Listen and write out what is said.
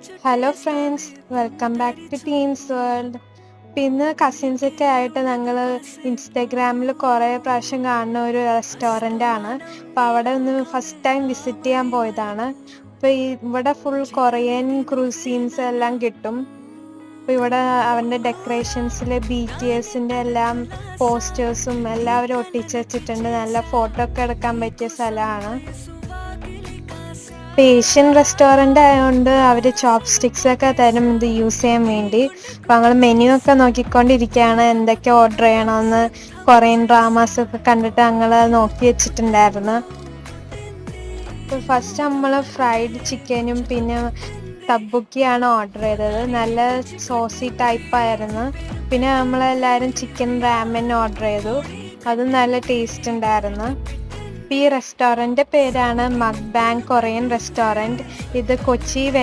Hello friends, welcome back to teens world. ഇന്ന് കസിൻസൊക്കെ ആയിട്ട് ഞങ്ങൾ ഇൻസ്റ്റാഗ്രാമിൽ കുറേ പ്രാവശ്യം കാണുന്ന ഒരു റെസ്റ്റോറൻ്റ് ആണ്. അപ്പോൾ അവിടെ ഒന്ന് ഫസ്റ്റ് ടൈം വിസിറ്റ് ചെയ്യാൻ പോയതാണ്. അപ്പോൾ ഇവിടെ ഫുൾ കൊറിയൻ ക്രൂസീൻസ് എല്ലാം കിട്ടും. അപ്പോൾ ഇവിടെ അവൻ്റെ ഡെക്കറേഷൻസിൽ BTSൻ്റെ എല്ലാം പോസ്റ്റേഴ്സും എല്ലാവരും ഒട്ടിച്ച് വെച്ചിട്ടുണ്ട്. നല്ല ഫോട്ടോ ഒക്കെ എടുക്കാൻ പറ്റിയ സ്ഥലമാണ്. ഏഷ്യൻ റെസ്റ്റോറൻ്റ് ആയതുകൊണ്ട് അവർ ചോപ്പ് സ്റ്റിക്സ് ഒക്കെ തരും ഇത് യൂസ് ചെയ്യാൻ വേണ്ടി. അപ്പോൾ ഞങ്ങൾ മെനു ഒക്കെ നോക്കിക്കൊണ്ടിരിക്കുകയാണ്, എന്തൊക്കെ ഓർഡർ ചെയ്യണമെന്ന്. കൊറിയൻ ഡ്രാമാസ് ഒക്കെ കണ്ടിട്ട് ഞങ്ങൾ നോക്കി വെച്ചിട്ടുണ്ടായിരുന്നു. അപ്പോൾ ഫസ്റ്റ് നമ്മൾ ഫ്രൈഡ് ചിക്കനും പിന്നെ തബ്ബുക്കിയാണ് ഓർഡർ ചെയ്തത്. നല്ല സോസി ടൈപ്പായിരുന്നു. പിന്നെ നമ്മളെല്ലാവരും ചിക്കൻ റാമൻ ഓർഡർ ചെയ്തു. അതും നല്ല ടേസ്റ്റ് ഉണ്ടായിരുന്നു. ഈ റെസ്റ്റോറൻ്റ് പേരാണ് മക്ബാങ് കൊറിയൻ റെസ്റ്റോറൻറ്റ്. ഇത് കൊച്ചി